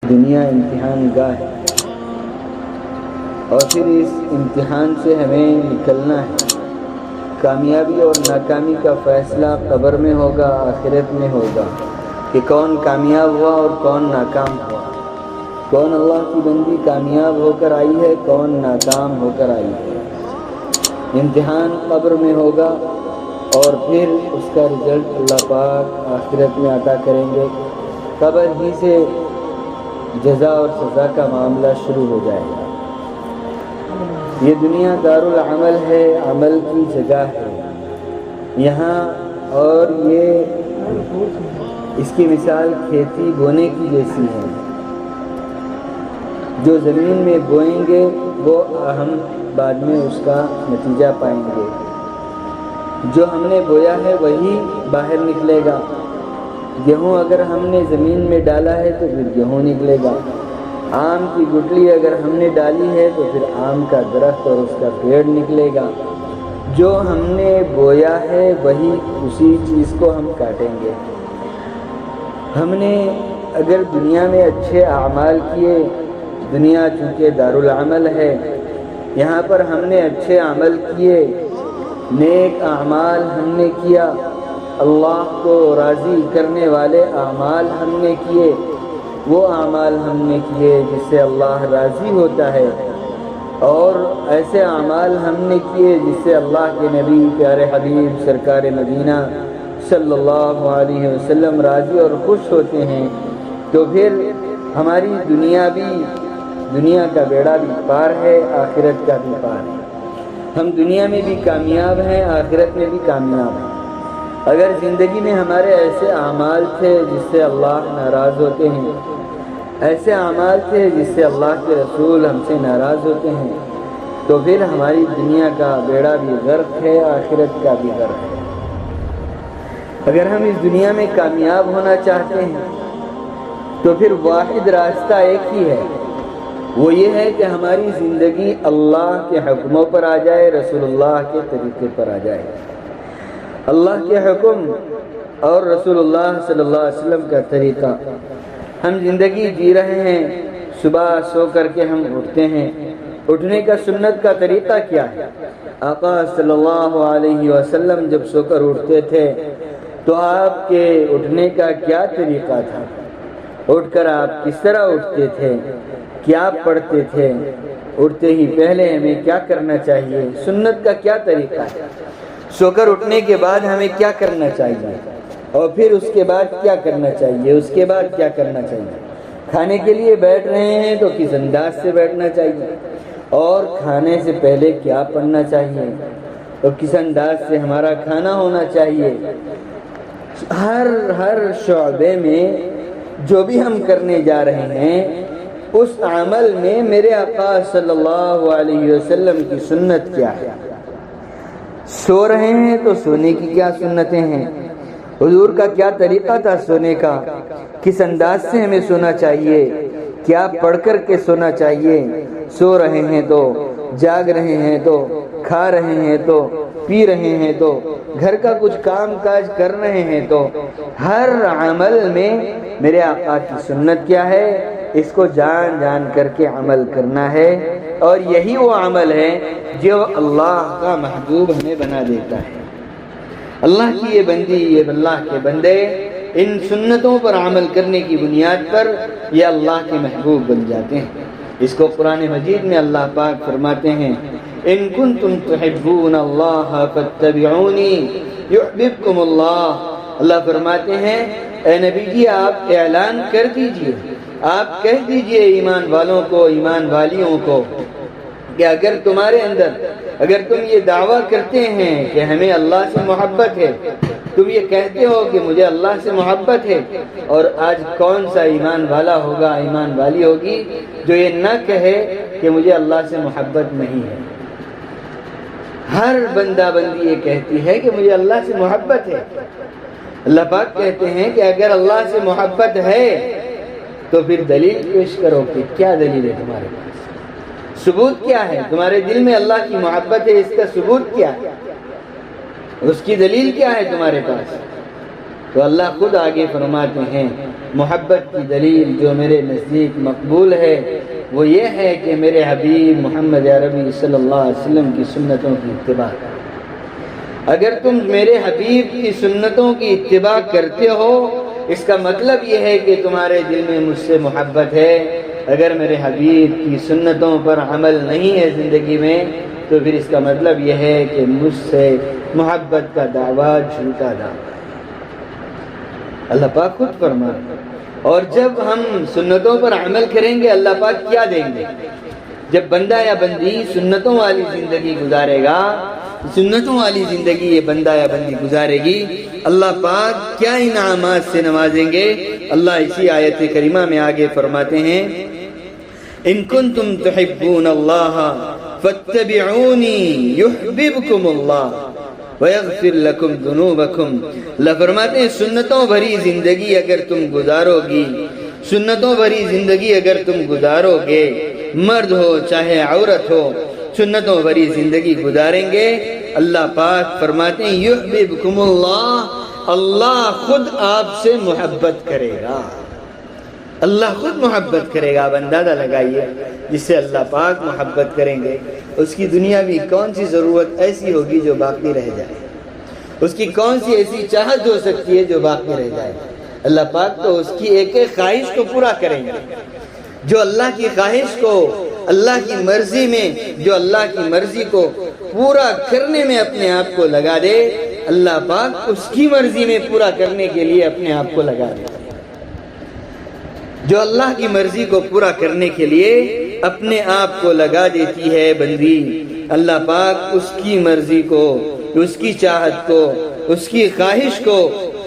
دنیا امتحان گاہ ہے، اور پھر اس امتحان سے ہمیں نکلنا ہے۔ کامیابی اور ناکامی کا فیصلہ قبر میں ہوگا، آخرت میں ہوگا، کہ کون کامیاب ہوا اور کون ناکام ہوا، کون اللہ کی بندی کامیاب ہو کر آئی ہے، کون ناکام ہو کر آئی ہے۔ امتحان قبر میں ہوگا، اور پھر اس کا رزلٹ اللہ پاک آخرت میں عطا کریں گے۔ قبر ہی سے جزا اور سزا کا معاملہ شروع ہو جائے گا۔ یہ دنیا دارالعمل ہے، عمل کی جگہ ہے یہاں، اور یہ اس کی مثال کھیتی بونے کی جیسی ہے۔ جو زمین میں بوئیں گے وہ ہم بعد میں اس کا نتیجہ پائیں گے۔ جو ہم نے بویا ہے وہی باہر نکلے گا۔ گیہوں اگر ہم نے زمین میں ڈالا ہے تو پھر گیہوں نکلے گا۔ آم کی گٹلی اگر ہم نے ڈالی ہے تو پھر آم کا درخت اور اس کا پیڑ نکلے گا۔ جو ہم نے بویا ہے وہی اسی چیز کو ہم کاٹیں گے۔ ہم نے اگر دنیا میں اچھے اعمال کیے، دنیا چونکہ دارالعمل ہے، یہاں پر ہم نے اچھے عمل کیے، نیک اعمال ہم نے کیا، اللہ کو راضی کرنے والے اعمال ہم نے کیے، وہ اعمال ہم نے کیے جس سے اللہ راضی ہوتا ہے، اور ایسے اعمال ہم نے کیے جس سے اللہ کے نبی پیارے حبیب سرکار مدینہ صلی اللہ علیہ وسلم راضی اور خوش ہوتے ہیں، تو پھر ہماری دنیا کا بیڑا بھی پار ہے، آخرت کا بھی پار ہے۔ ہم دنیا میں بھی کامیاب ہیں، آخرت میں بھی کامیاب ہیں۔ اگر زندگی میں ہمارے ایسے اعمال تھے جس سے اللہ ناراض ہوتے ہیں، ایسے اعمال تھے جس سے اللہ کے رسول ہم سے ناراض ہوتے ہیں، تو پھر ہماری دنیا کا بیڑا بھی غرق ہے، آخرت کا بھی غرق ہے۔ اگر ہم اس دنیا میں کامیاب ہونا چاہتے ہیں تو پھر واحد راستہ ایک ہی ہے، وہ یہ ہے کہ ہماری زندگی اللہ کے حکموں پر آ جائے، رسول اللہ کے طریقے پر آ جائے۔ اللہ کے حکم اور رسول اللہ صلی اللہ علیہ وسلم کا طریقہ۔ ہم زندگی جی رہے ہیں، صبح سو کر کے ہم اٹھتے ہیں، اٹھنے کا سنت کا طریقہ کیا ہے؟ آقا صلی اللہ علیہ وسلم جب سو کر اٹھتے تھے تو آپ کے اٹھنے کا کیا طریقہ تھا؟ اٹھ کر آپ کس طرح اٹھتے تھے؟ کیا پڑھتے تھے؟ اٹھتے ہی پہلے ہمیں کیا کرنا چاہیے؟ سنت کا کیا طریقہ ہے؟ سو کر اٹھنے کے بعد ہمیں کیا کرنا چاہیے، اور پھر اس کے بعد کیا کرنا چاہیے، اس کے بعد کیا کرنا چاہیے؟ کھانے کے لیے بیٹھ رہے ہیں تو کس انداز سے بیٹھنا چاہیے، اور کھانے سے پہلے کیا پڑھنا چاہیے، اور کس انداز سے ہمارا کھانا ہونا چاہیے۔ ہر شعبے میں جو بھی ہم کرنے جا رہے ہیں اس عمل میں میرے آقا صلی اللہ علیہ وسلم کی سنت کیا ہے۔ سو رہے ہیں تو سونے کی کیا سنتیں ہیں، حضور کا کیا طریقہ تھا سونے کا، کس انداز سے ہمیں سونا چاہیے، کیا پڑھ کر کے سونا چاہیے۔ سو رہے ہیں تو، جاگ رہے ہیں تو، کھا رہے ہیں تو، پی رہے ہیں تو، گھر کا کچھ کام کاج کر رہے ہیں تو، ہر عمل میں میرے آقا کی سنت کیا ہے، اس کو جان جان کر کے عمل کرنا ہے، اور یہی وہ عمل ہے جو اللہ کا محبوب ہمیں بنا دیتا ہے۔ اللہ کی یہ بندی، یہ اللہ کے بندے ان سنتوں پر عمل کرنے کی بنیاد پر یہ اللہ کے محبوب بن جاتے ہیں۔ اس کو قرآن مجید میں اللہ پاک فرماتے ہیں، ان کنتم تحبون اللہ فاتبعونی یحببکم اللہ۔ اللہ فرماتے ہیں اے نبی جی آپ اعلان کر دیجئے، آپ کہہ دیجئے ایمان والوں کو، ایمان والیوں کو، کہ اگر تمہارے اندر، اگر تم یہ دعویٰ کرتے ہیں کہ ہمیں اللہ سے محبت ہے، تم یہ کہتے ہو کہ مجھے اللہ سے محبت ہے، اور آج کون سا ایمان والا ہوگا، ایمان والی ہوگی جو یہ نہ کہے کہ مجھے اللہ سے محبت نہیں ہے۔ ہر بندہ بندی یہ کہتی ہے کہ مجھے اللہ سے محبت ہے۔ اللہ پاک کہتے ہیں کہ اگر اللہ سے محبت ہے تو پھر دلیل پیش کرو کہ کیا دلیل ہے تمہارے پاس، ثبوت کیا ہے، تمہارے دل میں اللہ کی محبت ہے، اس کا ثبوت کیا ہے، اس کی دلیل کیا ہے تمہارے پاس؟ تو اللہ خود آگے فرماتے ہیں محبت کی دلیل جو میرے نزدیک مقبول ہے وہ یہ ہے کہ میرے حبیب محمد عربی صلی اللہ علیہ وسلم کی سنتوں کی اتباع کرو۔ اگر تم میرے حبیب کی سنتوں کی اتباع کرتے ہو اس کا مطلب یہ ہے کہ تمہارے دل میں مجھ سے محبت ہے۔ اگر میرے حبیب کی سنتوں پر عمل نہیں ہے زندگی میں تو پھر اس کا مطلب یہ ہے کہ مجھ سے محبت کا دعویٰ جھوٹا دعویٰ۔ اللہ پاک خود فرمائے، اور جب ہم سنتوں پر عمل کریں گے اللہ پاک کیا دیں گے؟ جب بندہ یا بندی سنتوں والی زندگی گزارے گا، سنتوں والی زندگی یہ بندہ یا بندی گزارے گی، اللہ پاک کیا انعامات سے نوازیں گے؟ اللہ اسی آیت کریمہ میں آگے فرماتے ہیں، ان کنتم تحبون اللہ فاتبعونی یحببکم اللہ وَيَغْفِرْ لَكُمْ ذُنُوبَكُمْ۔ اللہ فرماتے ہیں سنتوں بھری زندگی اگر تم گزارو گی، سنتوں بھری زندگی اگر تم گزارو گے، مرد ہو چاہے عورت ہو، سنتوں بھری زندگی گزاریں گے، اللہ پاک فرماتے ہیں یحببکم اللہ، اللہ خود آپ سے محبت کرے گا، اللہ خود محبت کرے گا۔ اب اندازہ لگائیے جس سے اللہ پاک محبت کریں گے اس کی دنیاوی کون سی ضرورت ایسی ہوگی جو باقی رہ جائے، اس کی کون سی ایسی چاہت ہو سکتی ہے جو باقی رہ جائے؟ اللہ پاک تو اس کی ایک ایک خواہش کو پورا کریں گے۔ جو اللہ کی خواہش کو اللہ کی مرضی میں، جو اللہ کی مرضی کو پورا کرنے میں اپنے آپ کو لگا دے، اللہ پاک اس کی مرضی میں پورا کرنے کے لیے اپنے آپ کو لگا دے۔ جو اللہ کی مرضی کو پورا کرنے کے لیے اپنے آپ کو لگا دیتی ہے بندی، اللہ پاک اس کی مرضی کو، اس کی چاہت کو، اس کی خواہش کو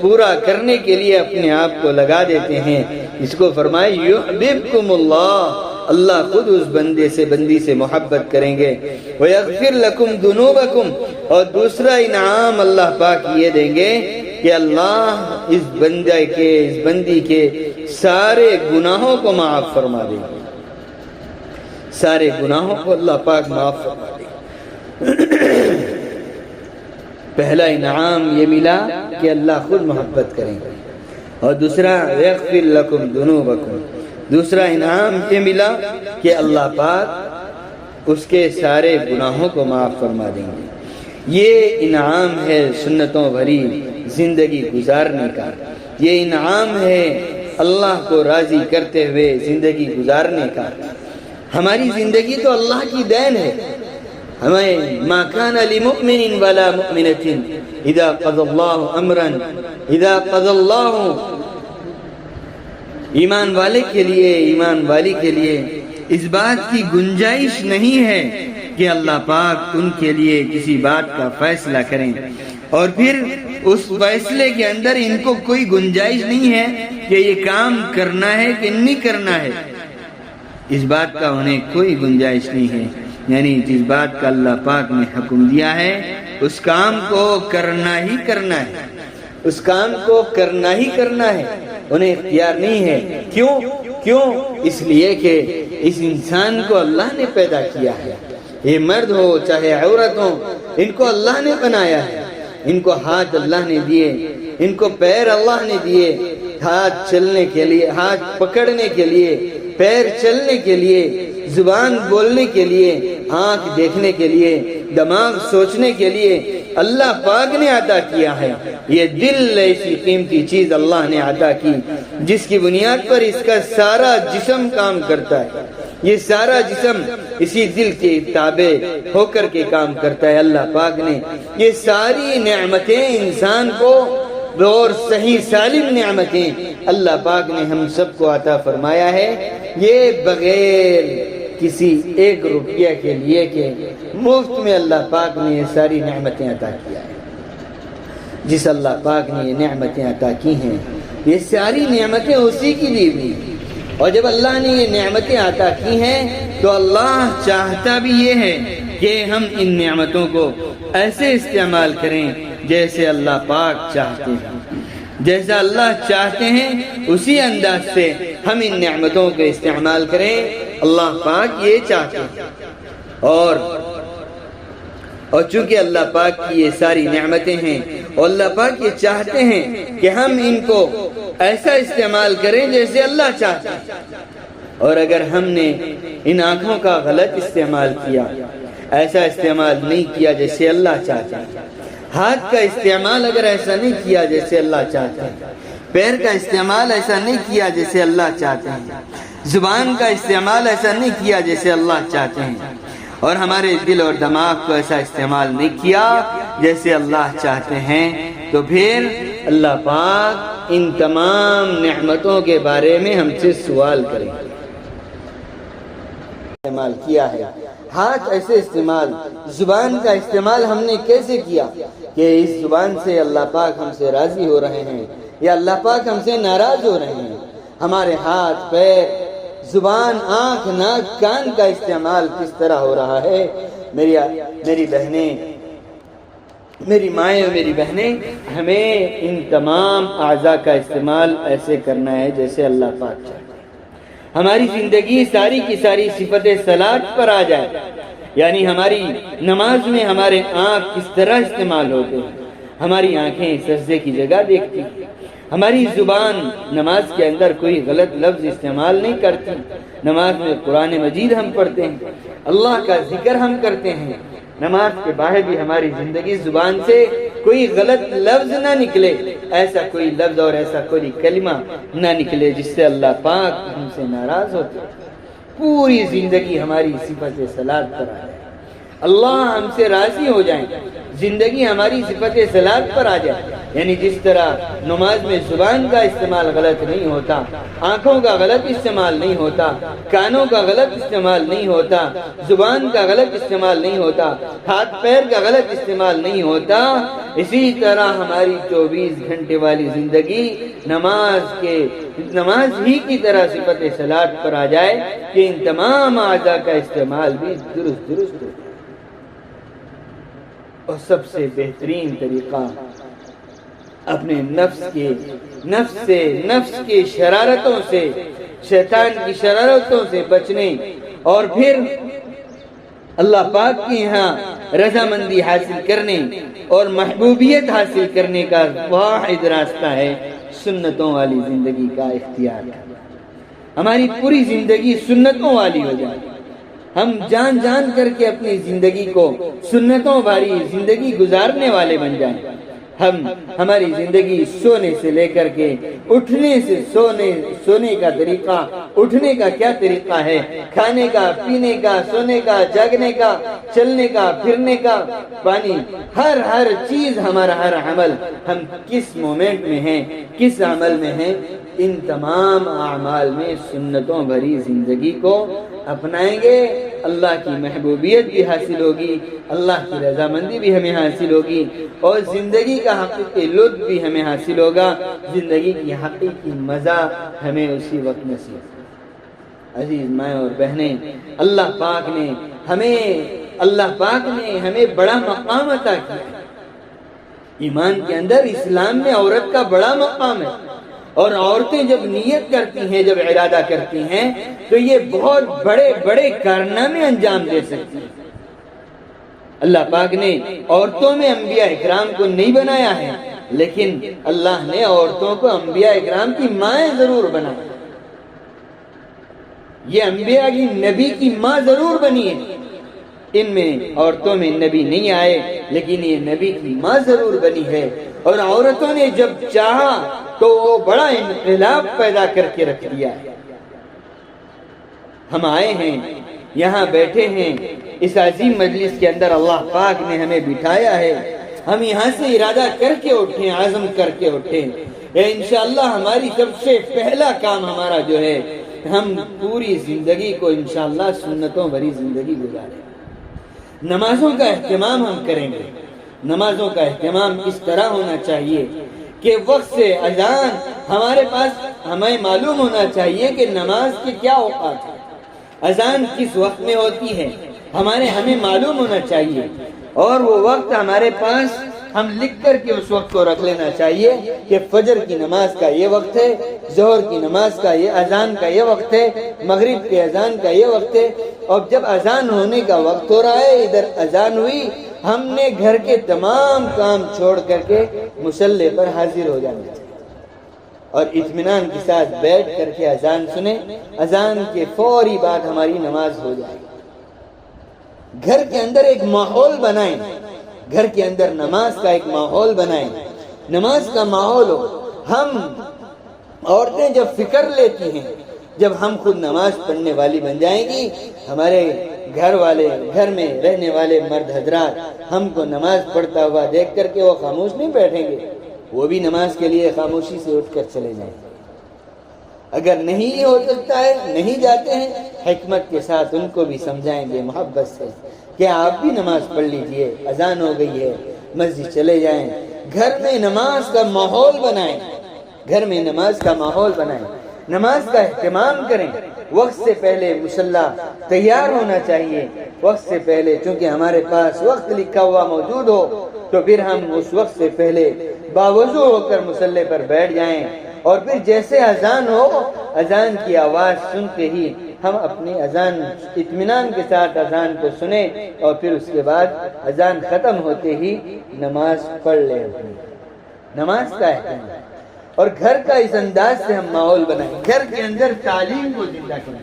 پورا کرنے کے لیے اپنے آپ کو لگا دیتے ہیں۔ اس کو فرمائے یحببکم اللہ، اللہ خود اس بندے سے، بندی سے محبت کریں گے۔ وَيَغْفِرْ لَكُمْ ذُنُوبَكُمْ، اور دوسرا انعام اللہ پاک یہ دیں گے کہ اللہ اس بندے کے، اس بندی کے سارے گناہوں کو معاف فرما دیں گے، سارے گناہوں کو اللہ پاک معاف فرما دیں گے۔ پہلا انعام یہ ملا کہ اللہ خود محبت کریں گے، اور دوسرا یغفر لکم ذنوبکم، دوسرا انعام یہ ملا کہ اللہ پاک اس کے سارے گناہوں کو معاف فرما دیں گے۔ یہ انعام ہے سنتوں بھری زندگی گزارنے کا، یہ انعام ہے اللہ کو راضی کرتے ہوئے زندگی گزارنے کا۔ ہماری زندگی تو اللہ کی دین ہے، ہمیں ما کان لمؤمن ولا مؤمنۃ اذا قضى اللہ امرا، اذا قضى اللہ، ایمان والے کے لیے، ایمان والی کے لیے اس بات کی گنجائش نہیں ہے کہ اللہ پاک ان کے لیے کسی بات کا فیصلہ کریں، اور پھر اس فیصلے کے اندر ان کو کوئی گنجائش نہیں ہے کہ یہ کام کرنا ہے کہ نہیں کرنا ہے، اس بات کا انہیں کوئی گنجائش نہیں ہے۔ یعنی جس بات کا اللہ پاک نے حکم دیا ہے اس کام کو کرنا ہی کرنا ہے، اس کام کو کرنا ہی کرنا ہے، انہیں اختیار نہیں ہے۔ کیوں؟ اس لیے کہ اس انسان کو اللہ نے پیدا کیا ہے، یہ مرد ہو چاہے عورت ہو، ان کو اللہ نے بنایا ہے، ان کو ہاتھ اللہ نے دیے، ان کو پیر اللہ نے دیے، ہاتھ چلنے کے لیے، ہاتھ پکڑنے کے لیے، پیر چلنے کے لیے، زبان بولنے کے لیے، آنکھ دیکھنے کے لیے، دماغ سوچنے کے لیے اللہ پاک نے عطا کیا ہے۔ یہ دل ایسی قیمتی چیز اللہ نے عطا کی جس کی بنیاد پر اس کا سارا جسم کام کرتا ہے، یہ سارا جسم اسی دل کے تابع ہو کر کے کام کرتا ہے۔ اللہ پاک نے یہ ساری نعمتیں انسان کو، اور صحیح سالم نعمتیں اللہ پاک نے ہم سب کو عطا فرمایا ہے، یہ بغیر کسی ایک روپیہ کے لیے کہ مفت میں اللہ پاک نے یہ ساری نعمتیں عطا کیا ہے۔ جس اللہ پاک نے یہ نعمتیں عطا کی ہیں یہ ساری نعمتیں اسی کی دی ہوئی، اور جب اللہ نے یہ نعمتیں عطا کی ہیں تو اللہ چاہتا بھی یہ ہے کہ ہم ان نعمتوں کو ایسے استعمال کریں جیسے اللہ پاک چاہتے ہیں، جیسا اللہ چاہتے ہیں اسی انداز سے ہم ان نعمتوں کو استعمال کریں۔ اللہ پاک یہ چاہتے ہیں، اور اور چونکہ اللہ پاک کی یہ ساری نعمتیں ہیں اور اللہ پاک یہ چاہتے ہیں کہ ہم ان کو ایسا استعمال کریں جیسے اللہ چاہتا ہے، اور اگر ہم نے ان آنکھوں کا غلط استعمال کیا، ایسا استعمال نہیں کیا جیسے اللہ چاہتا ہے، ہاتھ کا استعمال اگر ایسا نہیں کیا جیسے اللہ چاہتا ہے، پیر کا استعمال ایسا نہیں کیا جیسے اللہ چاہتے ہیں، زبان کا استعمال ایسا نہیں کیا جیسے اللہ چاہتے ہیں، اور ہمارے دل اور دماغ کو ایسا استعمال نہیں کیا جیسے اللہ چاہتے ہیں، تو پھر اللہ پاک ان تمام نعمتوں کے بارے میں ہم سے سوال کریں گے۔ استعمال کیا ہے، ہاتھ ایسے استعمال، زبان کا استعمال ہم نے کیسے کیا کہ اس زبان سے اللہ پاک ہم سے راضی ہو رہے ہیں یا اللہ پاک ہم سے ناراض ہو رہے ہیں؟ ہمارے ہاتھ، پیر، زبان، آنکھ، ناک، کان کا استعمال کس طرح ہو رہا ہے؟ میری بہنیں، میری مائیں اور میری بہنیں، ہمیں ان تمام اعضاء کا استعمال ایسے کرنا ہے جیسے اللہ پاک چاہتے ہیں۔ ہماری زندگی ساری کی ساری صفت صلاۃ پر آ جائے، یعنی ہماری نماز میں ہمارے آنکھ کس طرح استعمال ہوتے ہیں، ہماری آنکھیں سجدے کی جگہ دیکھتی ہیں، ہماری زبان نماز کے اندر کوئی غلط لفظ استعمال نہیں کرتی، نماز میں قرآن مجید ہم پڑھتے ہیں، اللہ کا ذکر ہم کرتے ہیں، نماز کے باہر بھی ہماری زندگی زبان سے کوئی غلط لفظ نہ نکلے، ایسا کوئی لفظ اور ایسا کوئی کلمہ نہ نکلے جس سے اللہ پاک ہم سے ناراض ہوتے۔ پوری زندگی ہماری صفت صلاۃ پر آ جائے، اللہ ہم سے راضی ہو جائیں، زندگی ہماری صفت صلاۃ پر آ جائے، یعنی جس طرح نماز میں زبان کا استعمال غلط نہیں ہوتا، آنکھوں کا غلط استعمال نہیں ہوتا، کانوں کا غلط استعمال نہیں ہوتا، زبان کا غلط استعمال نہیں ہوتا، ہاتھ پیر کا غلط استعمال نہیں ہوتا، اسی طرح ہماری 24 گھنٹے والی زندگی نماز ہی کی طرح صفت صلاۃ پر آ جائے کہ ان تمام اعضاء کا استعمال بھی درست ہو۔ اور سب سے بہترین طریقہ اپنے نفس کے شرارتوں سے، شیطان کی شرارتوں سے بچنے اور پھر اللہ پاک کی یہاں رضامندی حاصل کرنے اور محبوبیت حاصل کرنے کا واحد راستہ ہے سنتوں والی زندگی کا اختیار کرنا۔ ہماری پوری زندگی سنتوں والی ہو جائے، ہم جان جان کر کے اپنی زندگی کو سنتوں والی زندگی گزارنے والے بن جائیں۔ ہماری زندگی سونے سے لے کر کے اٹھنے سے سونے کا طریقہ، اٹھنے کا کیا طریقہ ہے، کھانے کا، پینے کا، سونے کا، جاگنے کا، چلنے کا، پھرنے کا، پانی، ہر چیز، ہمارا ہر عمل، ہم کس مومنٹ میں ہیں، کس عمل میں ہیں، ان تمام اعمال میں سنتوں بھری زندگی کو اپنائیں گے، اللہ کی محبوبیت بھی حاصل ہوگی، اللہ کی رضامندی بھی ہمیں حاصل ہوگی، اور زندگی کا حقیقی لطف بھی ہمیں حاصل ہوگا، زندگی کی حقیقی مزہ ہمیں اسی وقت نصیب ہوگا۔ عزیز مائیں اور بہنیں، اللہ پاک نے ہمیں بڑا مقام عطا کیا۔ ایمان کے اندر اسلام میں عورت کا بڑا مقام ہے، اور عورتیں جب نیت کرتی ہیں، جب ارادہ کرتی ہیں، تو یہ بہت بڑے بڑے کارنامے انجام دے سکتی ہیں۔ اللہ پاک نے عورتوں میں انبیاء اکرام کو نہیں بنایا ہے، لیکن اللہ نے عورتوں کو انبیاء اکرام کی مائیں ضرور بنایا۔ یہ انبیاء کی نبی کی ماں ضرور بنی ہے، ان میں عورتوں میں نبی نہیں آئے، لیکن یہ نبی کی ماں ضرور بنی ہے، اور عورتوں نے جب چاہا تو وہ بڑا انقلاب پیدا کر کے رکھ دیا ہے۔ ہم آئے ہیں، یہاں بیٹھے ہیں، اس عظیم مجلس کے اندر اللہ پاک نے ہمیں بٹھایا ہے، ہم یہاں سے ارادہ کر کے اٹھیں، عزم کر کے اٹھیں، انشاءاللہ ہماری سب سے پہلا کام ہمارا جو ہے، ہم پوری زندگی کو انشاءاللہ سنتوں بھری زندگی گزاریں۔ نمازوں کا اہتمام ہم کریں گے۔ نمازوں کا اہتمام اس طرح ہونا چاہیے کہ وقت سے اذان ہمارے پاس، ہمیں معلوم ہونا چاہیے کہ نماز کے کیا اوقات ہیں، اذان کس وقت میں ہوتی ہے، ہمیں معلوم ہونا چاہیے، اور وہ وقت ہمارے پاس ہم لکھ کر کے اس وقت کو رکھ لینا چاہیے کہ فجر کی نماز کا یہ وقت ہے، ظہر کی نماز کا یہ اذان کا یہ وقت ہے، مغرب کے اذان کا یہ وقت ہے، اور جب اذان ہونے کا وقت ہو رہا ہے، ادھر اذان ہوئی ہم نے گھر کے تمام کام چھوڑ کر کے مصلی پر حاضر ہو جانا چاہیے اور اطمینان کے ساتھ بیٹھ کر کے اذان سنیں. اذان کے فوری بعد ہماری نماز ہو جائے. گھر کے اندر ایک ماحول بنائیں, گھر کے اندر نماز کا ایک ماحول بنائیں, نماز کا ماحول ہو. ہم عورتیں جب فکر لیتی ہیں, جب ہم خود نماز پڑھنے والی بن جائیں گی, ہمارے گھر والے, گھر میں رہنے والے مرد حضرات ہم کو نماز پڑھتا ہوا دیکھ کر کے وہ خاموش نہیں بیٹھیں گے, وہ بھی نماز کے لیے خاموشی سے اٹھ کر چلے جائیں. اگر نہیں یہ ہو سکتا ہے, نہیں جاتے ہیں, حکمت کے ساتھ ان کو بھی سمجھائیں گے محبت سے کہ آپ بھی نماز پڑھ لیجئے, اذان ہو گئی ہے, مسجد چلے جائیں. گھر میں نماز کا ماحول بنائیں, گھر میں نماز کا ماحول بنائیں, نماز کا اہتمام کریں. وقت سے پہلے مصلی تیار ہونا چاہیے, وقت سے پہلے, چونکہ ہمارے پاس وقت لکھا ہوا موجود ہو تو پھر ہم اس وقت سے پہلے باوضو ہو کر مصلی پر بیٹھ جائیں اور پھر جیسے اذان ہو, اذان کی آواز سنتے ہی ہم اپنی اذان اطمینان کے ساتھ اذان کو سنیں اور پھر اس کے بعد اذان ختم ہوتے ہی نماز پڑھ لیں. نماز کا اہتمام اور گھر کا اس انداز سے ہم ماحول بنائیں. گھر کے اندر تعلیم کو زندہ کریں.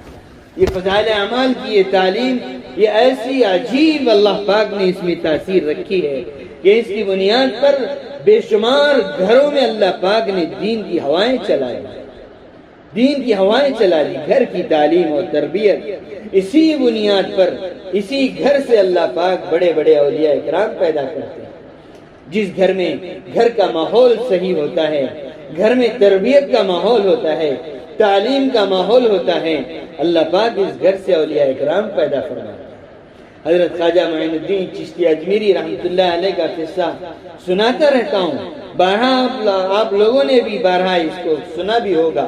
یہ فضائل اعمال کی یہ تعلیم, یہ ایسی عجیب اللہ پاک نے اس میں تاثیر رکھی ہے کہ اس کی بنیاد پر بے شمار گھروں میں اللہ پاک نے دین کی ہوائیں چلائی, دین کی ہوائیں چلا دی. گھر کی تعلیم اور تربیت, اسی بنیاد پر, اسی گھر سے اللہ پاک بڑے بڑے اولیاء اکرام پیدا کرتے ہیں. جس گھر میں گھر کا ماحول صحیح ہوتا ہے, گھر میں تربیت کا ماحول ہوتا ہے, تعلیم کا ماحول ہوتا ہے, اللہ پاک اس گھر سے اولیاء اکرام پیدا فرماتے ہیں. حضرت خواجہ معین الدین چشتی اجمیری رحمۃ اللہ علیہ کا قصہ سناتا رہتا ہوں, بارہا آپ لوگوں نے بھی بارہا اس کو سنا بھی ہوگا.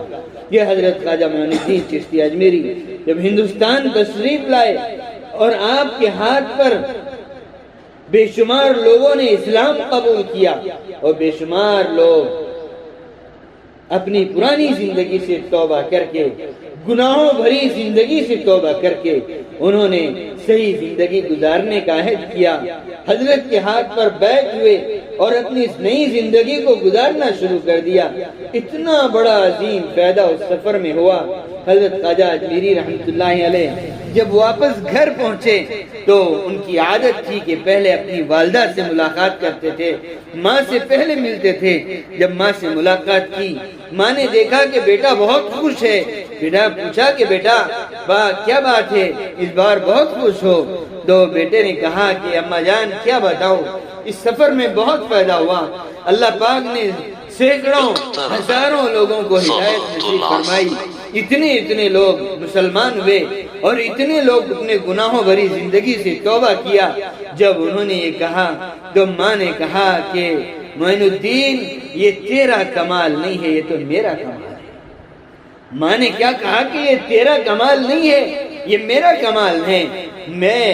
یہ حضرت خواجہ معین الدین چشتی اجمیری جب ہندوستان تشریف لائے اور آپ کے ہاتھ پر بے شمار لوگوں نے اسلام قبول کیا اور بے شمار لوگ اپنی پرانی زندگی سے توبہ کر کے, گناہوں بھری زندگی سے توبہ کر کے انہوں نے صحیح زندگی گزارنے کا عہد کیا, حضرت کے ہاتھ پر بیٹھ ہوئے اور اپنی اس نئی زندگی کو گزارنا شروع کر دیا. اتنا بڑا عظیم فائدہ اس سفر میں ہوا. حضرت خواجہ اجمیری رحمۃ اللہ علیہ جب واپس گھر پہنچے تو ان کی عادت تھی کہ پہلے اپنی والدہ سے ملاقات کرتے تھے, ماں سے پہلے ملتے تھے. جب ماں سے ملاقات کی, ماں نے دیکھا کہ بیٹا بہت خوش ہے. بیٹا پوچھا کہ بیٹا کیا بات ہے, اس بار بہت خوش ہو؟ تو بیٹے نے کہا کہ اماں جان کیا بتاؤں, اس سفر میں بہت فائدہ ہوا. اللہ پاک نے سینکڑوں ہزاروں لوگوں کو ہدایت نصیب فرمائی, اتنے لوگ مسلمان ہوئے اور اتنے لوگ اپنے گناہوں بھری زندگی سے توبہ کیا. جب انہوں نے یہ کہا تو ماں نے کہا کہ معین الدین یہ تیرا کمال نہیں ہے, یہ تو میرا کمال ہے. ماں نے کیا کہا کہ یہ تیرا کمال نہیں ہے, یہ میرا کمال ہے. میں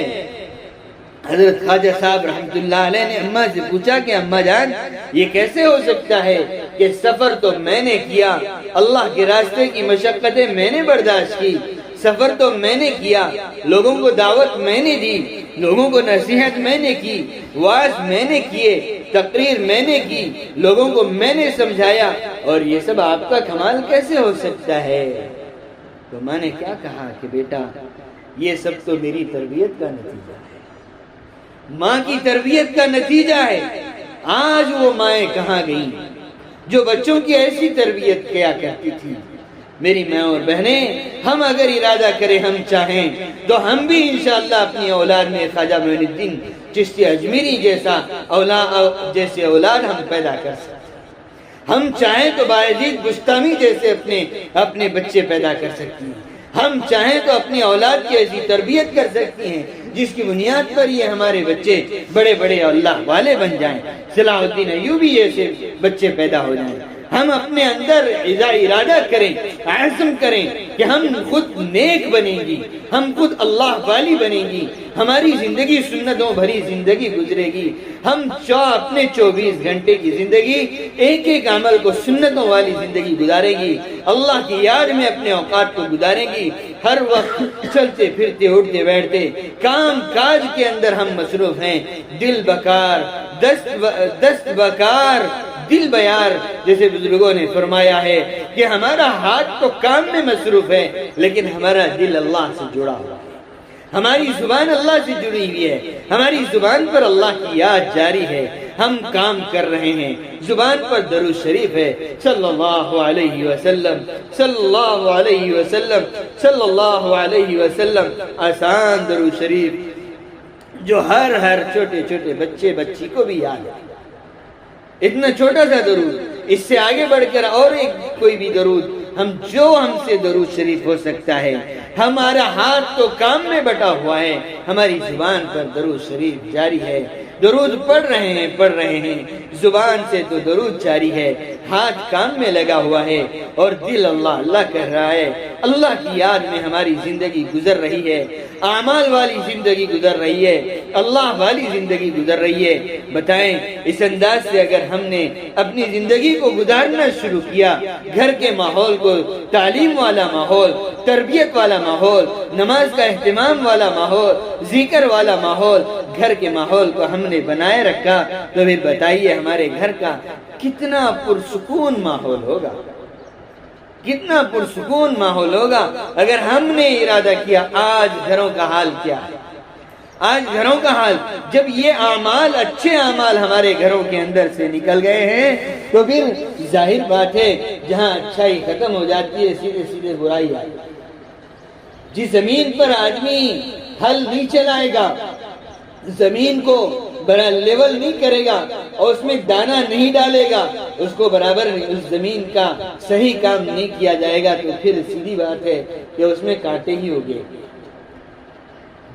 حضرت خواجہ صاحب رحمۃ اللہ علیہ نے اماں سے پوچھا کہ اماں جان یہ کیسے ہو سکتا ہے کہ سفر تو میں نے کیا, اللہ کے راستے کی مشقتیں میں نے برداشت کی, سفر تو میں نے کیا, لوگوں کو دعوت میں نے دی, لوگوں کو نصیحت میں نے کی, وعظ میں نے کیے, تقریر میں نے کی, لوگوں کو میں نے سمجھایا, اور یہ سب آپ کا کمال کیسے ہو سکتا ہے؟ تو ماں نے کیا کہا کہ بیٹا یہ سب تو میری تربیت کا نتیجہ ہے, ماں کی تربیت کا نتیجہ ہے. آج وہ مائیں کہاں گئیں جو بچوں کی ایسی تربیت کیا کرتی تھی؟ میری ماں اور بہنیں, ہم اگر ارادہ کریں, ہم چاہیں تو ہم بھی انشاءاللہ اپنی اولاد میں خواجہ معین الدین چشتی اجمیری جیسا اولاد ہم پیدا کر سکتے. ہم چاہیں تو بایزید بستامی جیسے اپنے بچے پیدا کر سکتے ہیں. ہم چاہیں تو اپنی اولاد کی ایسی تربیت کر سکتے ہیں جس کی بنیاد پر یہ ہمارے بچے بڑے بڑے اللہ والے بن جائیں, صلاح الدین ایوبی جیسے بچے پیدا ہو جائیں. ہم اپنے اندر ارادہ کریں، عزم کریں کہ ہم خود نیک بنیں گی، ہم خود اللہ والی بنیں گی، ہماری زندگی سنتوں بھری زندگی گزرے گی، ہم اپنے 24 گھنٹے کی زندگی ایک ایک عمل کو سنتوں والی زندگی گزارے گی، اللہ کی یاد میں اپنے اوقات کو گزارے گی، ہر وقت چلتے پھرتے اٹھتے بیٹھتے کام کاج کے اندر ہم مصروف ہیں، دل بکار دست بکار دل بیار، جیسے بزرگوں نے فرمایا ہے کہ ہمارا ہاتھ تو کام میں مصروف ہے لیکن ہمارا دل اللہ سے جڑا ہوا ہے، ہماری زبان اللہ سے جڑی ہوئی ہے، ہماری زبان پر اللہ کی یاد جاری ہے، ہم کام کر رہے ہیں، زبان پر درود شریف ہے، صلی اللہ علیہ وسلم صلی اللہ علیہ وسلم صلی اللہ علیہ وسلم، آسان درود شریف جو ہر چھوٹے چھوٹے بچے بچی کو بھی یاد ہے، اتنا چھوٹا سا درود، اس سے آگے بڑھ کر اور ایک کوئی بھی درود، ہم سے درود شریف ہو سکتا ہے، ہمارا ہاتھ تو کام میں بٹا ہوا ہے، ہماری زبان پر درود شریف جاری ہے، درود پڑھ رہے ہیں، زبان سے تو درود جاری ہے، ہاتھ کام میں لگا ہوا ہے اور دل اللہ اللہ کہہ رہا ہے، اللہ کی یاد میں ہماری زندگی گزر رہی ہے، اعمال والی زندگی گزر رہی ہے، اللہ والی زندگی گزر رہی ہے۔ بتائیں اس انداز سے اگر ہم نے اپنی زندگی کو گزارنا شروع کیا، گھر کے ماحول کو تعلیم والا ماحول، تربیت والا ماحول، نماز کا اہتمام والا ماحول، ذکر والا ماحول، گھر کے ماحول کو ہم نے بنائے رکھا، تو پھر بتائیے ہمارے گھر کا کتنا پرسکون ماحول ہوگا، کتنا پرسکون ماحول ہوگا اگر ہم نے ارادہ کیا۔ آج گھروں کا حال کیا ہے؟ آج گھروں کا حال، جب یہ اعمال اچھے اعمال ہمارے گھروں کے اندر سے نکل گئے ہیں تو پھر ظاہر بات ہے جہاں اچھائی ختم ہو جاتی ہے سیدھے سیدھے برائی آئی۔ جس زمین پر آدمی ہل نہیں چلائے گا، زمین کو بڑا لیول نہیں کرے گا اور اس میں دانہ نہیں ڈالے گا، اس کو برابر اس زمین کا صحیح کام نہیں کیا جائے گا تو پھر سیدھی بات ہے کہ اس میں کانٹے ہی ہوگے۔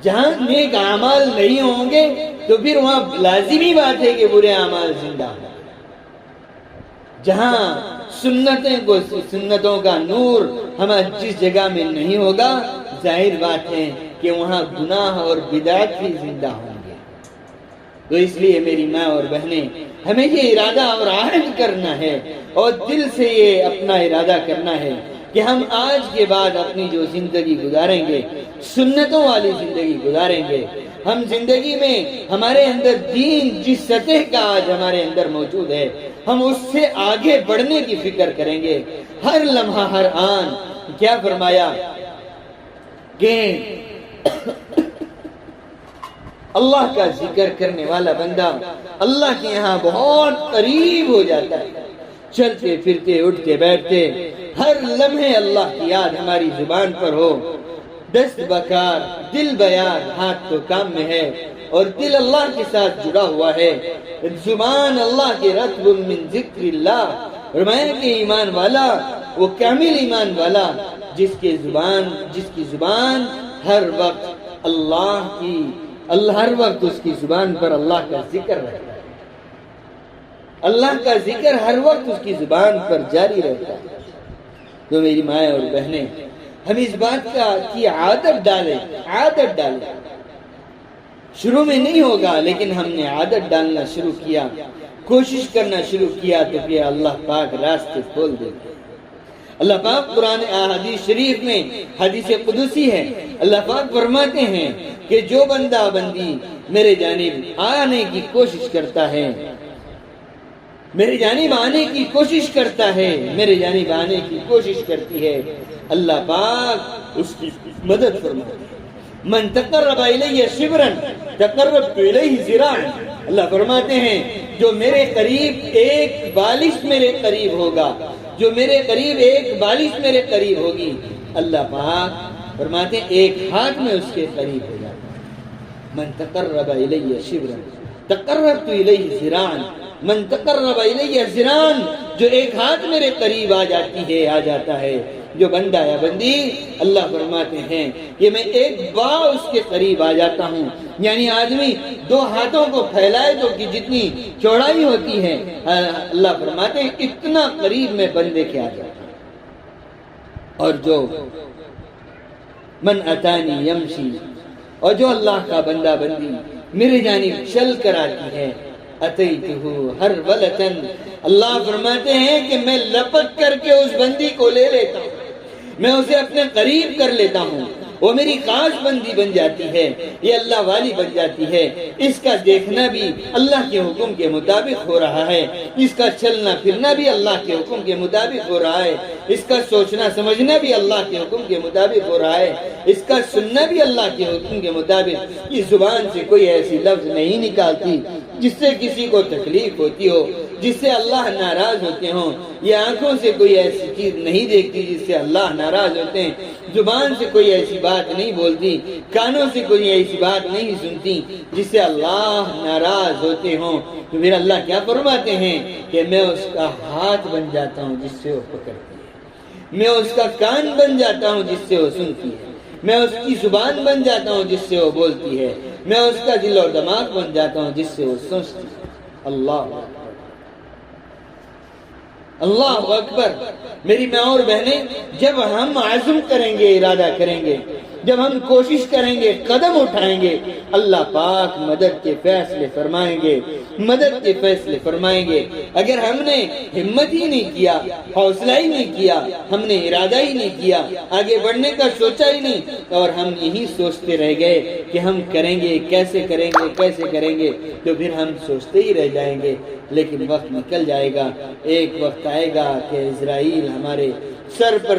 جہاں نیک اعمال نہیں ہوں گے تو پھر وہاں لازمی بات ہے کہ برے اعمال زندہ ہوں۔ جہاں سنتوں کا نور ہمیں جس جگہ میں نہیں ہوگا، ظاہر بات ہے کہ وہاں گناہ اور بدعت بھی زندہ ہوں گے۔ تو اس لیے میری ماں اور بہنیں، ہمیں یہ ارادہ اور عہد کرنا ہے اور دل سے یہ اپنا ارادہ کرنا ہے کہ ہم آج کے بعد اپنی جو زندگی گزاریں گے، سنتوں والی زندگی گزاریں گے۔ ہم زندگی میں ہمارے اندر دین جس سطح کا آج ہمارے اندر موجود ہے، ہم اس سے آگے بڑھنے کی فکر کریں گے۔ ہر لمحہ ہر آن کیا فرمایا کہ اللہ کا ذکر کرنے والا بندہ اللہ کے یہاں بہت قریب ہو جاتا ہے۔ چلتے پھرتے اٹھتے بیٹھتے ہر لمحے اللہ کی یاد ہماری زبان پر ہو، دست بکار دل بیار، ہاتھ تو کام میں ہے اور دل اللہ کے ساتھ جڑا ہوا ہے، زبان اللہ کے رتب من ذکر اللہ۔ فرمایا کہ ایمان والا وہ کامل ایمان والا جس کی زبان ہر وقت ہر وقت اس کی زبان پر اللہ کا ذکر رہتا ہے، اللہ کا ذکر ہر وقت اس کی زبان پر جاری رہتا ہے۔ تو میری مائیں اور بہنیں، ہم اس بات کی عادت ڈالیں۔ شروع میں نہیں ہوگا لیکن ہم نے عادت ڈالنا شروع کیا، کوشش کرنا شروع کیا تو پھر اللہ پاک راستے کھول دے گا۔ اللہ پاک قرآن حدیث شریف میں حدیث قدسی ہے، اللہ پاک فرماتے ہیں کہ جو بندہ بندی میرے جانب آنے کی کوشش کرتا ہے، میری جانب آنے کی کوشش کرتا ہے، میری جانب آنے کی کوشش کرتی ہے، اللہ پاک اس کی مدد فرماتے ہیں۔ من تقرب الیہ شبرا تقربت الیہ ذراعا، اللہ فرماتے ہیں جو میرے قریب ایک بالش میرے قریب ہوگا، جو میرے قریب ایک بالش میرے قریب ہوگی، اللہ پاک فرماتے ہیں ایک ہاتھ میں اس کے قریب ہو جاتا ہے۔ من تقرب الیہ شبرا تقربت الیہ ذراعا، من تقرب الیہ ذراعا، جو ایک ہاتھ میرے قریب آ جاتا ہے جو بندہ یا بندی اللہ فرماتے ہیں کہ میں ایک بار اس کے قریب آ جاتا ہوں، یعنی آدمی دو ہاتھوں کو پھیلائے تو کہ جتنی چوڑائی ہوتی ہے، اللہ فرماتے ہیں اتنا قریب میں بندے کے آ جاتا ہوں۔ اور جو من اتانی یمشی، اور جو اللہ کا بندہ بندی میرے جانب چل کر آتی ہے، اتیتہ ہر ولتن، اللہ فرماتے ہیں کہ میں لپک کر کے اس بندی کو لے لیتا ہوں، میں اسے اپنے قریب کر لیتا ہوں، وہ میری خاص بندی بن جاتی ہے، یہ اللہ والی بن جاتی ہے۔ اس کا دیکھنا بھی اللہ کے حکم کے مطابق ہو رہا ہے، اس کا چلنا پھرنا بھی اللہ کے حکم کے مطابق ہو رہا ہے، اس کا سوچنا سمجھنا بھی اللہ کے حکم کے مطابق ہو رہا ہے، اس کا سننا بھی اللہ کے حکم کے مطابق۔ اس زبان سے کوئی ایسی لفظ نہیں نکالتی جس سے کسی کو تکلیف ہوتی ہو، جس سے اللہ ناراض ہوتے ہوں، یہ آنکھوں سے کوئی ایسی چیز نہیں دیکھتی جس سے اللہ ناراض ہوتے ہیں، زبان سے کوئی ایسی بات نہیں بولتی، کانوں سے کوئی ایسی بات نہیں سنتی جس سے اللہ ناراض ہوتے ہوں۔ تو پھر اللہ کیا فرماتے ہیں کہ میں اس کا ہاتھ بن جاتا ہوں جس سے وہ پکڑتی ہے، میں اس کا کان بن جاتا ہوں جس سے وہ سنتی ہے، میں اس کی زبان بن جاتا ہوں جس سے وہ بولتی ہے، میں اس کا دل اور دماغ بن جاتا ہوں جس سے وہ سوچتی ہے۔ اللہ اللہ اکبر۔ میری ماں اور بہنیں، جب ہم عزم کریں گے، ارادہ کریں گے، جب ہم کوشش کریں گے، قدم اٹھائیں گے، اللہ پاک مدد کے فیصلے فرمائیں گے، مدد کے فیصلے فرمائیں گے۔ اگر ہم نے ہمت ہی نہیں کیا، حوصلہ ہی نہیں کیا، ہم نے ارادہ ہی نہیں کیا، آگے بڑھنے کا سوچا ہی نہیں، اور ہم یہی سوچتے رہ گئے کہ ہم کریں گے، کیسے کریں گے، کیسے کریں گے، تو پھر ہم سوچتے ہی رہ جائیں گے۔ لیکن وقت نکل جائے گا، ایک وقت آئے گا کہ عزرائیل ہمارے سر پر،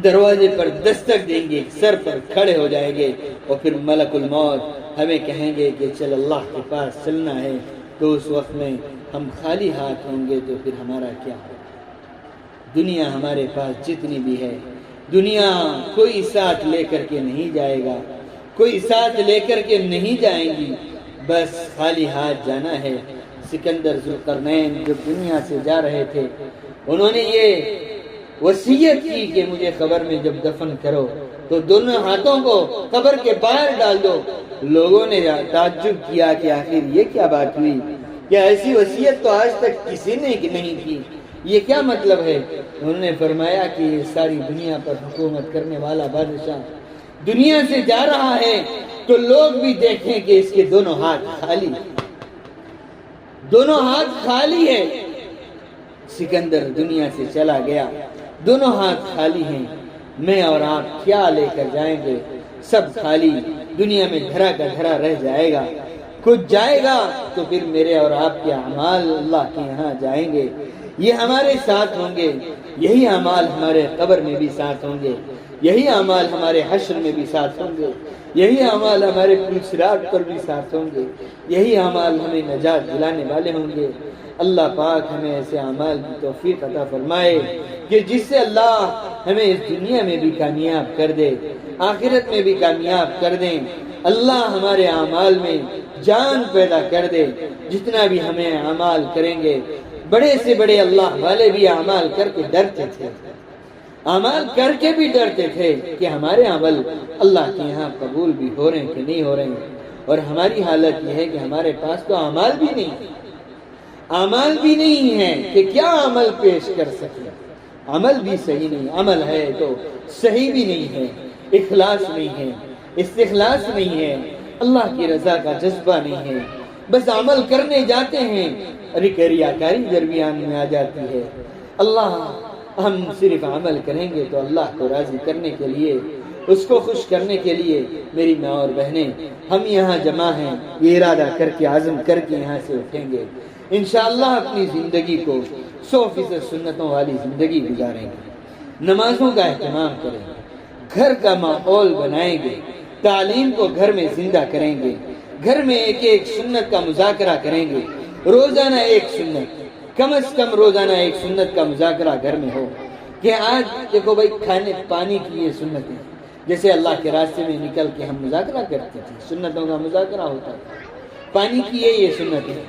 دروازے پر دستک دیں گے، سر پر کھڑے ہو جائیں گے، اور پھر ملک الموت ہمیں کہیں گے کہ چل اللہ کے پاس چلنا ہے۔ تو اس وقت میں ہم خالی ہاتھ ہوں گے تو پھر ہمارا کیا ہوگا؟ دنیا ہمارے پاس جتنی بھی ہے، دنیا کوئی ساتھ لے کر کے نہیں جائے گا، کوئی ساتھ لے کر کے نہیں جائیں گی، بس خالی ہاتھ جانا ہے۔ سکندر ذوالقرنین جو دنیا سے جا رہے تھے، انہوں نے یہ وصیت کی کہ مجھے قبر میں جب دفن کرو تو دونوں ہاتھوں کو قبر کے باہر ڈال دو۔ لوگوں نے تعجب کیا کہ آخر یہ کیا بات ہوئی، کیا ایسی وصیت تو آج تک کسی نے نہیں کی، یہ کیا مطلب ہے؟ انہوں نے فرمایا کہ یہ ساری دنیا پر حکومت کرنے والا بادشاہ دنیا سے جا رہا ہے تو لوگ بھی دیکھیں کہ اس کے دونوں ہاتھ خالی، دونوں ہاتھ خالی ہے۔ سکندر دنیا سے چلا گیا، دونوں ہاتھ خالی ہیں، میں اور آپ کیا لے کر جائیں گے؟ سب خالی، دنیا میں دھرا کا دھرا رہ جائے گا۔ کچھ جائے گا تو پھر میرے اور آپ کے اعمال اللہ کے یہاں جائیں گے، یہ ہمارے ساتھ ہوں گے، یہی اعمال ہمارے قبر میں بھی ساتھ ہوں گے، یہی اعمال ہمارے حشر میں بھی ساتھ ہوں گے، یہی اعمال ہمارے صراط پر بھی ساتھ ہوں گے، یہی اعمال ہمیں نجات دلانے والے ہوں گے۔ اللہ پاک ہمیں ایسے اعمال کی توفیق عطا فرمائے کہ جس سے اللہ ہمیں اس دنیا میں بھی کامیاب کر دے، آخرت میں بھی کامیاب کر دیں۔ اللہ ہمارے اعمال میں جان پیدا کر دے۔ جتنا بھی ہمیں اعمال کریں گے، بڑے سے بڑے اللہ والے بھی اعمال کر کے ڈرتے تھے، اعمال کر کے بھی ڈرتے تھے کہ ہمارے عمل اللہ کے یہاں قبول بھی ہو رہے ہیں کہ نہیں ہو رہے ہیں۔ اور ہماری حالت یہ ہے کہ ہمارے پاس تو اعمال بھی نہیں، عمل بھی نہیں ہے کہ کیا عمل پیش کر سکے، عمل بھی صحیح نہیں، عمل ہے تو صحیح بھی نہیں ہے، اخلاص نہیں ہے، استخلاص نہیں ہے، اللہ کی رضا کا جذبہ نہیں ہے، بس عمل کرنے جاتے ہیں، ریاکاری درمیان میں آ جاتی ہے۔ اللہ، ہم صرف عمل کریں گے تو اللہ کو راضی کرنے کے لیے، اس کو خوش کرنے کے لیے میری ماں اور بہنیں ہم یہاں جمع ہیں، یہ ارادہ کر کے عزم کر کے یہاں سے اٹھیں گے، انشاءاللہ اپنی زندگی کو 100% سنتوں والی زندگی گزاریں گے، نمازوں کا اہتمام کریں گے، گھر کا ماحول بنائیں گے، تعلیم کو گھر میں زندہ کریں گے، گھر میں ایک ایک سنت کا مذاکرہ کریں گے، روزانہ ایک سنت، کم از کم روزانہ ایک سنت کا مذاکرہ گھر میں ہو کہ آج دیکھو بھائی کھانے پانی کی یہ سنتیں، جیسے اللہ کے راستے میں نکل کے ہم مذاکرہ کرتے تھے، سنتوں کا مذاکرہ ہوتا تھا، پانی کی یہ سنت ہے،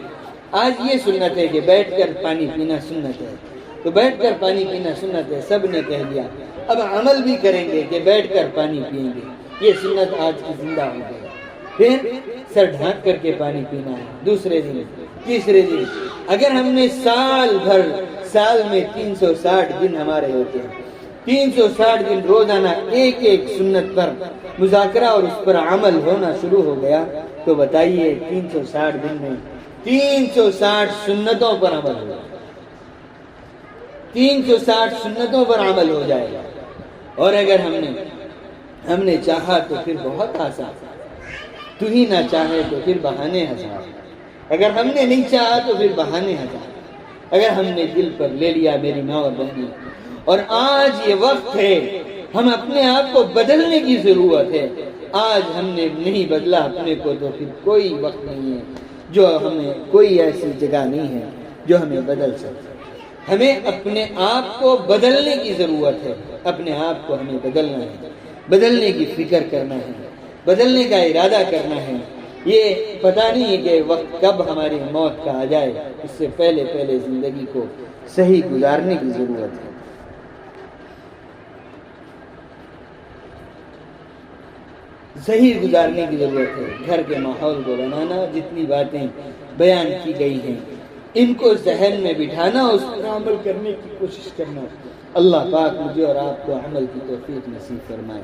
آج یہ سنت ہے کہ بیٹھ کر پانی پینا سنت ہے، تو بیٹھ کر پانی پینا سنت ہے، سب نے کہہ دیا، اب عمل بھی کریں گے کہ بیٹھ کر پانی پئیں گے، یہ سنت آج کی زندہ ہو گئی۔ پھر سر ڈھانک کر کے پانی پینا ہے، دوسرے دن، تیسرے دن۔ اگر ہم نے سال بھر، سال میں 360 دن ہمارے ہوتے ہیں، 360 دن روزانہ ایک ایک سنت پر مذاکرہ اور اس پر عمل ہونا شروع ہو گیا، تو بتائیے 360 دن میں 360 سنتوں پر عمل ہو جائے، 360 سنتوں پر عمل ہو جائے گا۔ اور اگر ہم نے چاہا تو پھر بہت آسان، تو ہی نہ چاہے تو پھر بہانے ہزار، اگر ہم نے نہیں چاہا تو پھر بہانے ہزار، اگر ہم نے دل پر لے لیا میری ماں اور بہنیں۔ اور آج یہ وقت ہے، ہم اپنے آپ کو بدلنے کی ضرورت ہے۔ آج ہم نے نہیں بدلا اپنے کو تو پھر کوئی وقت نہیں ہے، جو ہمیں کوئی ایسی جگہ نہیں ہے جو ہمیں بدل سکے۔ ہمیں اپنے آپ کو بدلنے کی ضرورت ہے، اپنے آپ کو ہمیں بدلنا ہے، بدلنے کی فکر کرنا ہے، بدلنے کا ارادہ کرنا ہے۔ یہ پتہ نہیں ہے کہ وقت کب ہماری موت کا آ جائے، اس سے پہلے زندگی کو صحیح گزارنے کی ضرورت ہے۔ صحیح گزارنے کی ضرورت ہے۔ گھر کے ماحول کو بنانا، جتنی باتیں بیان کی گئی ہیں ان کو ذہن میں بٹھانا، اس پر عمل کرنے کی کوشش کرنا۔ اللہ پاک مجھے اور آپ کو عمل کی توفیق نصیب فرمائے۔